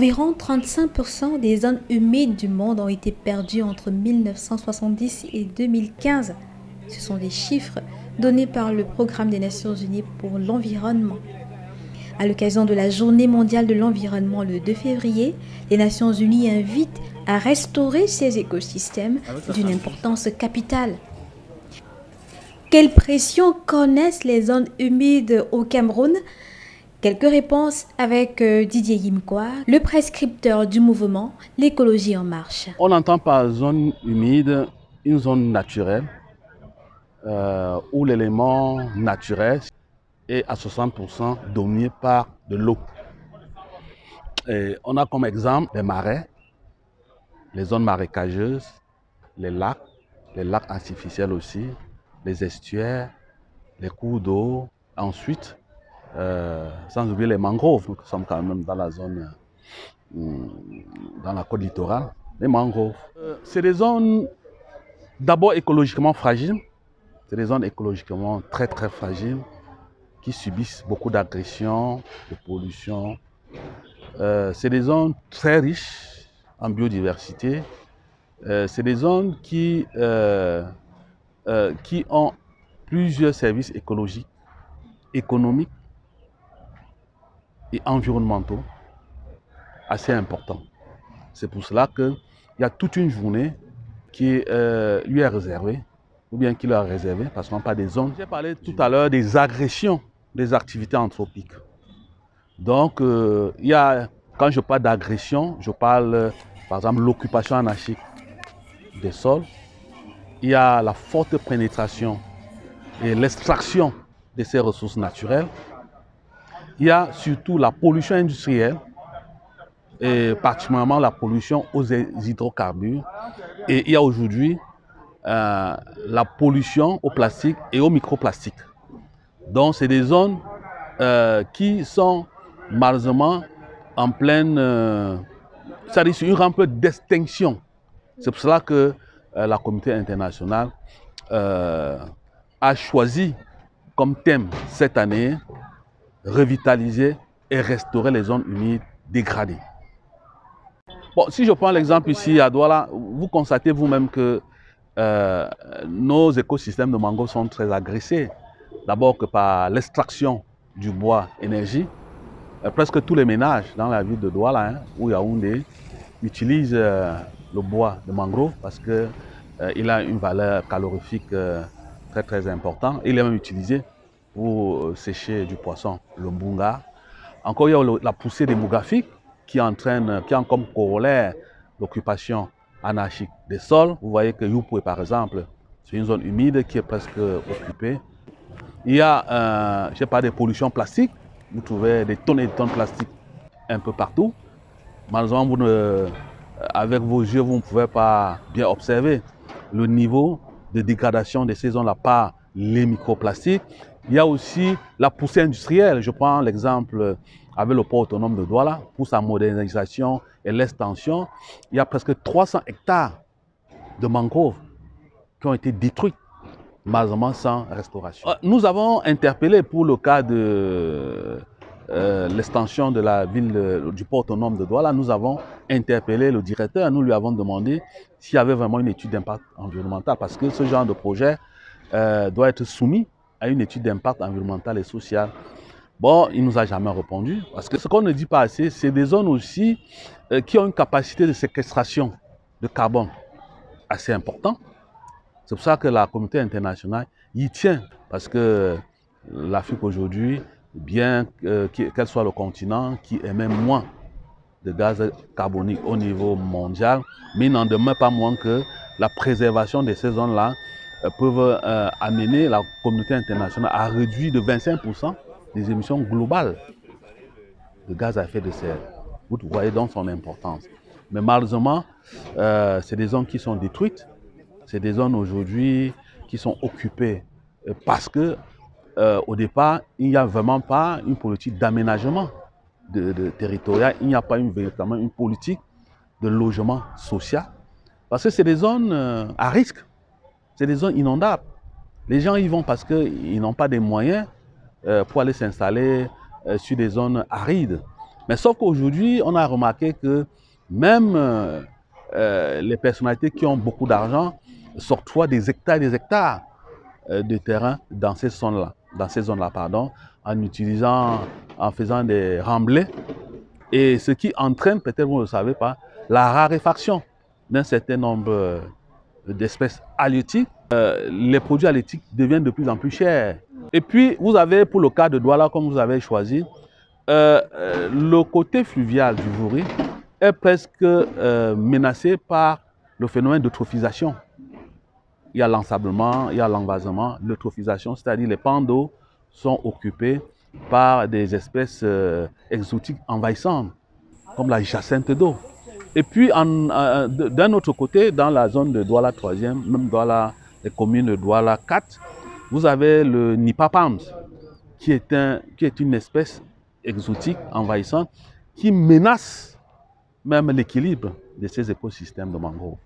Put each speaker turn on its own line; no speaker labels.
Environ 35% des zones humides du monde ont été perdues entre 1970 et 2015. Ce sont des chiffres donnés par le Programme des Nations Unies pour l'environnement. À l'occasion de la Journée mondiale de l'environnement le 2 février, les Nations Unies invitent à restaurer ces écosystèmes d'une importance capitale. Quelles pressions connaissent les zones humides au Cameroun? Quelques réponses avec Didier Yimkwa, le prescripteur du mouvement L'écologie en marche.
On entend par zone humide une zone naturelle où l'élément naturel est à 60% dominé par de l'eau. On a comme exemple les marais, les zones marécageuses, les lacs artificiels aussi, les estuaires, les cours d'eau. Ensuite, sans oublier les mangroves, nous sommes quand même dans la zone, dans la côte littorale, les mangroves. C'est des zones d'abord écologiquement fragiles, c'est des zones écologiquement très fragiles qui subissent beaucoup d'agressions, de pollution. C'est des zones très riches en biodiversité. C'est des zones qui ont plusieurs services écologiques, économiques et environnementaux assez importants. C'est pour cela qu'il y a toute une journée qui lui est réservée, ou bien qui leur est réservée, parce qu'on parle des zones. J'ai parlé tout à l'heure des agressions des activités anthropiques. Donc, quand je parle d'agression, je parle par exemple de l'occupation anarchique des sols. Il y a la forte pénétration et l'extraction de ces ressources naturelles. Il y a surtout la pollution industrielle, et particulièrement la pollution aux hydrocarbures. Et il y a aujourd'hui la pollution au plastique et au microplastique. Donc, c'est des zones qui sont malheureusement en pleine, c'est-à-dire sur une rampe d'extinction. C'est pour cela que la communauté internationale a choisi comme thème cette année revitaliser et restaurer les zones humides dégradées. Bon, si je prends l'exemple ici à Douala, vous constatez vous-même que nos écosystèmes de mangroves sont très agressés. D'abord que par l'extraction du bois énergie. Presque tous les ménages dans la ville de Douala ou Yaoundé utilisent le bois de mangrove parce qu'il a une valeur calorifique très importante. Il est même utilisé pour sécher du poisson, le mbunga. Encore, il y a la poussée démographique qui a comme corollaire l'occupation anarchique des sols. Vous voyez que Youpoué, par exemple, c'est une zone humide qui est presque occupée. Il y a, je sais pas, des pollutions plastiques. Vous trouvez des tonnes et des tonnes de plastique un peu partout. Malheureusement, avec vos yeux, vous ne pouvez pas bien observer le niveau de dégradation de ces zones-là par les microplastiques. Il y a aussi la poussée industrielle. Je prends l'exemple avec le port autonome de Douala pour sa modernisation et l'extension. Il y a presque 300 hectares de mangroves qui ont été détruits, malheureusement sans restauration. Nous avons interpellé pour le cas de l'extension de la ville du port autonome de Douala, nous avons interpellé le directeur, nous lui avons demandé s'il y avait vraiment une étude d'impact environnemental parce que ce genre de projet doit être soumis à une étude d'impact environnemental et social. Bon, il ne nous a jamais répondu parce que ce qu'on ne dit pas assez, c'est des zones aussi qui ont une capacité de séquestration de carbone assez importante. C'est pour ça que la communauté internationale y tient parce que l'Afrique aujourd'hui, bien qu'elle soit le continent qui émet moins de gaz carbonique au niveau mondial, mais il n'en demeure pas moins que la préservation de ces zones-là peuvent amener la communauté internationale à réduire de 25% les émissions globales de gaz à effet de serre. Vous voyez donc son importance. Mais malheureusement, c'est des zones qui sont détruites, c'est des zones aujourd'hui qui sont occupées parce que au départ, il n'y a vraiment pas une politique d'aménagement territorial, il n'y a pas véritablement une politique de logement social. Parce que c'est des zones à risque, c'est des zones inondables. Les gens y vont parce qu'ils n'ont pas des moyens pour aller s'installer sur des zones arides. Mais sauf qu'aujourd'hui, on a remarqué que même les personnalités qui ont beaucoup d'argent s'octroient des hectares et des hectares de terrain dans ces zones-là, en faisant des remblais. Et ce qui entraîne, peut-être vous ne le savez pas, la raréfaction d'un certain nombre d'espèces halieutiques. Les produits halieutiques deviennent de plus en plus chers. Et puis, vous avez, pour le cas de Douala, comme vous avez choisi, le côté fluvial du Vouri est presque menacé par le phénomène d'eutrophisation. Il y a l'ensablement, il y a l'envasement, l'eutrophisation, c'est-à-dire les pans d'eau sont occupés par des espèces exotiques envahissantes, comme la jacinthe d'eau. Et puis, d'un autre côté, dans la zone de Douala 3e, même Douala, les communes de Douala 4, vous avez le Nipa Palms, qui est une espèce exotique envahissante qui menace même l'équilibre de ces écosystèmes de mangroves.